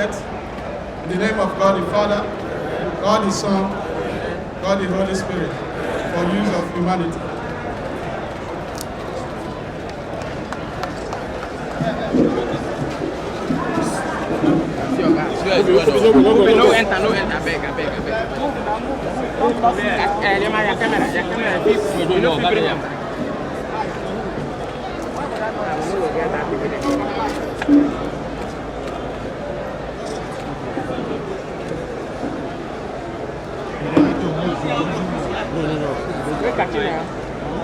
project. In the name of God the Father, God the Son, God the Holy Spirit, for use of humanity. No enter, beg.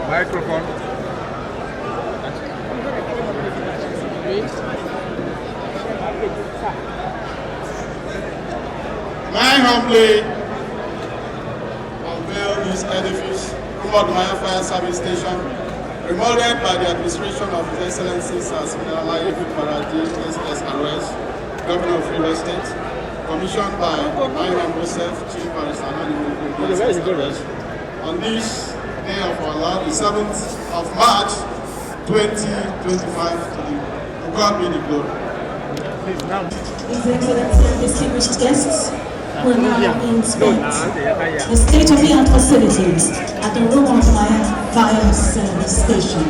Microphone. I humbly unveil this edifice, Pro-Wike Fire Service Station, remodeled by the administration of His Excellency Siminalayi Fubara, SSRS, Governor of River State, commissioned by Naira Chief Barrister Hanny Woko, SSRS, on this day of our Lord, the 7th of March, 2025, to God be the glory. His Excellency and distinguished guests will now inspect the state-of-the-art facilities at the Pro-Wike Fire Service Station.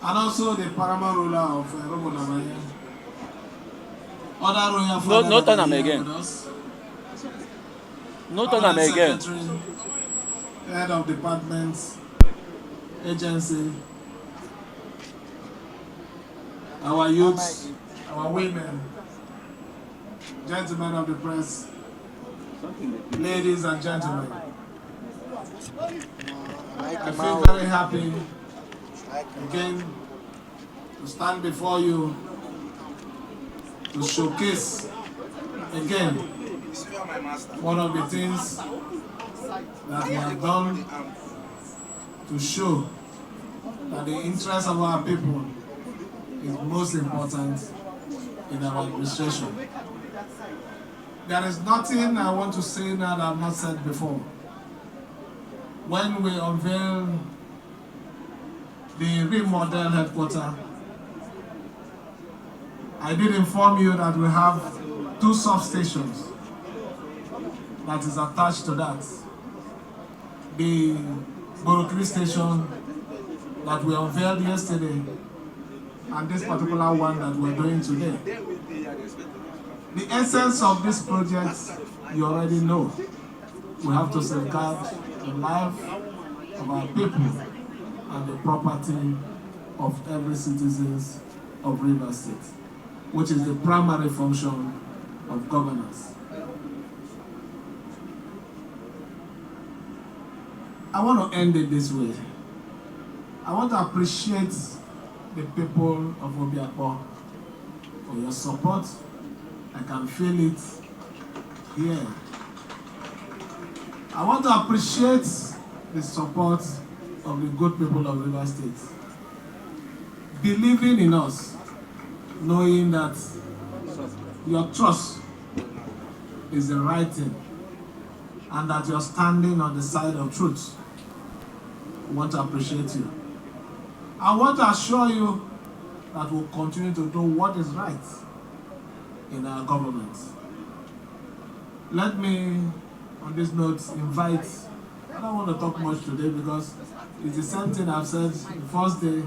And also the paramount ruler of Robo-Namaya. Other royal fathers. No turn them again. No turn them again. Head of departments, agency, our youths, our women, gentlemen of the press, ladies and gentlemen. I feel very happy again to stand before you to showcase again one of the things that we have done to show that the interest of our people is most important in our administration. There is nothing I want to say now that I have not said before. When we unveil the remodeled headquarters, I did inform you that we have 2 substations that is attached to that. The Borokri station that we unveiled yesterday and this particular one that we're doing today. The essence of this project, you already know. We have to safeguard the life of our people and the property of every citizen of River State, which is the primary function of governance. I want to end it this way. I want to appreciate the people of Obio Akpor for your support. I can feel it. here. I want to appreciate the support of the good people of Rivers State, believing in us, knowing that your trust is the right thing and that you're standing on the side of truth. I want to appreciate you. I want to assure you that we'll continue to do what is right in our government. Let me, on this note, invite, I don't want to talk much today because it's the same thing I've said the first day,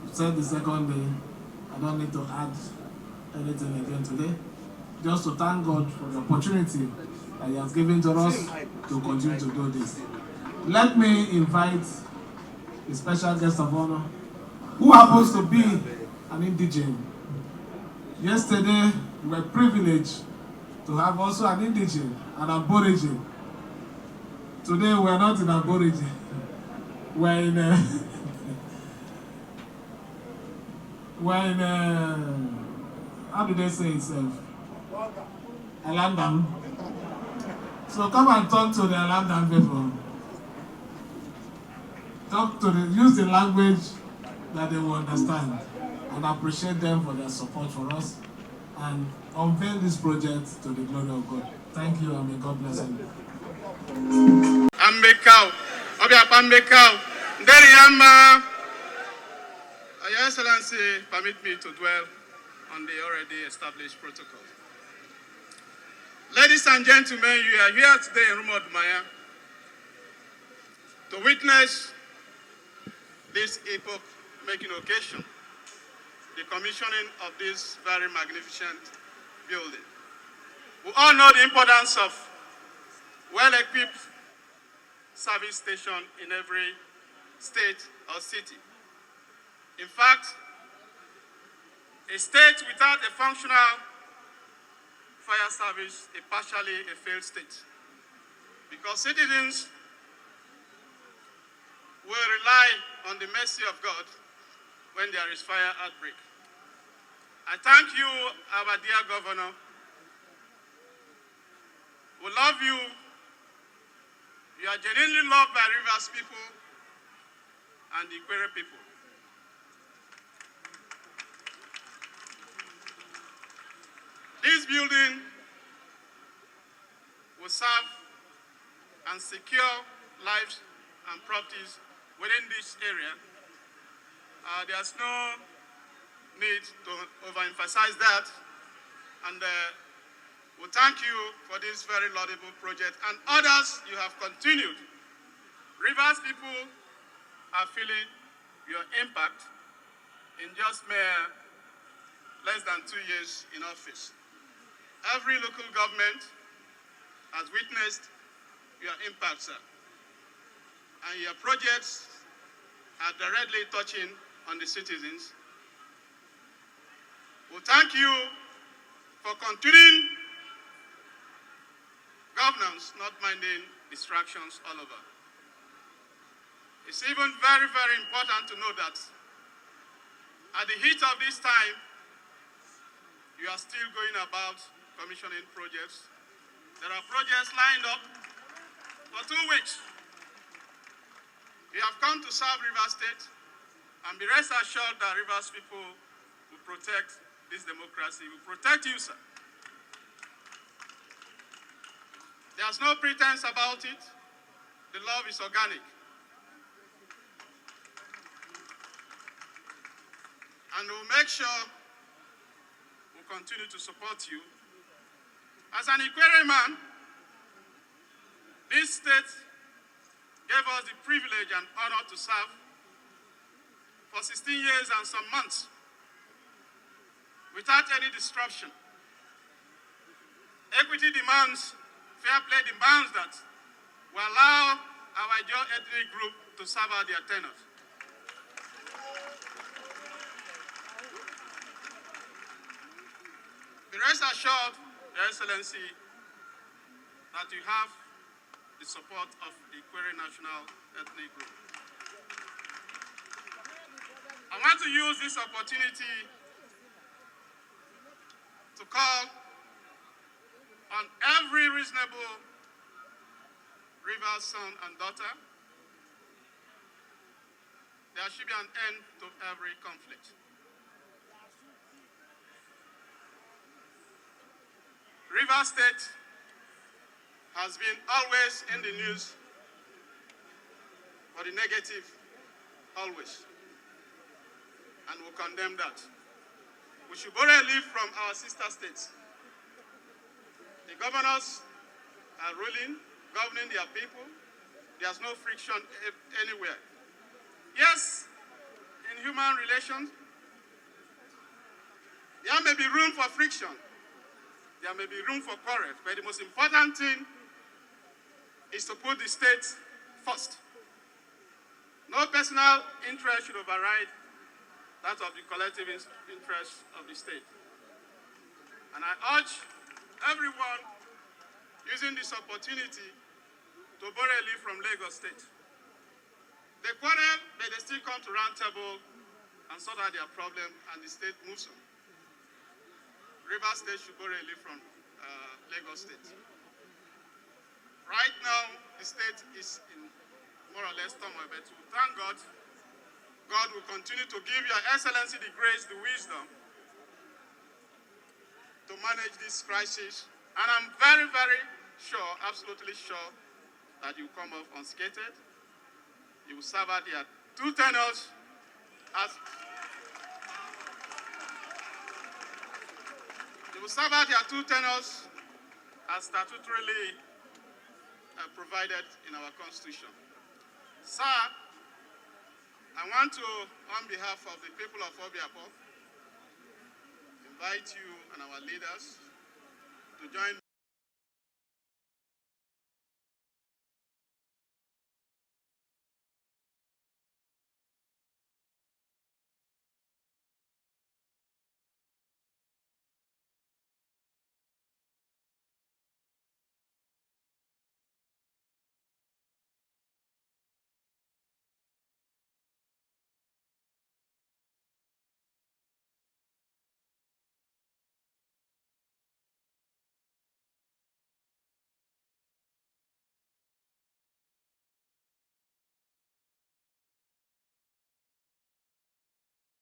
I've said the second day. I don't need to add anything again today. Just to thank God for the opportunity that He has given to us to continue to do this. Let me invite a special guest of honor who happens to be an indigene. Yesterday, we were privileged to have also an indigene, an aborigine. Today, we are not in aborigine. We're in how do they say itself? Alandam. So come and talk to the Alandam people. Use the language that they will understand, and appreciate them for their support for us, and unveil this project to the glory of God. Thank you, and may God bless you. Obio Akpor, Your Excellency, permit me to dwell on the already established protocol. Ladies and gentlemen, you are here today in Rumodumaya to witness this epoch-making occasion, the commissioning of this very magnificent building. We all know the importance of well-equipped service station in every state or city. In fact, a state without a functional fire service is partially a failed state, because citizens will rely on the mercy of God when there is fire outbreak. I thank you, our dear Governor. We love you. You are genuinely loved by Rivers people and the Ikwerre people. This building will serve and secure lives and properties within this area. There's no need to overemphasize that. And we thank you for this very laudable project, and others you have continued. Rivers people are feeling your impact in just less than 2 years in office. Every local government has witnessed your impact, sir. And your projects are directly touching on the citizens. We thank you for continuing governance, not minding distractions all over. It's even very, very important to know that at the heat of this time, you are still going about commissioning projects. There are projects lined up for 2 weeks. You have come to serve Rivers State, and be rest assured that Rivers people will protect this democracy, will protect you, sir. There's no pretense about it. The love is organic. And we'll make sure we'll continue to support you. As an Ikwerre man, this state gave us the privilege and honor to serve for 16 years and some months without any disruption. Equity demands, fair play demands that we allow our Ijaw ethnic group to serve out their tenure. Be rest assured, Your Excellency, that you have the support of the Ikwerre National Ethnic Group. I want to use this opportunity to call on every reasonable river son and daughter. There should be an end to every conflict. Rivers State has been always in the news for the negative, always, and we'll condemn that. We should borrow a leaf from our sister states. The governors are ruling, governing their people. There's no friction anywhere. Yes, in human relations, there may be room for friction. There may be room for quarrel, but the most important thing is to put the state first. No personal interest should override that of the collective interest of the state. And I urge everyone using this opportunity to borrow a leaf from Lagos State. They quarrel, but they still come to round table and sort out their problem, and the state moves on. Rivers State should borrow a leaf from Lagos State. Right now, the state is in more or less turmoil, but thank God, God will continue to give Your Excellency the grace, the wisdom to manage this crisis. And I'm very, very sure, absolutely sure, that you come off unscathed. You will serve out your 2 tenures as statutorily provided in our Constitution. Sir, I want to, on behalf of the people of Obio Akpor, invite you and our leaders to join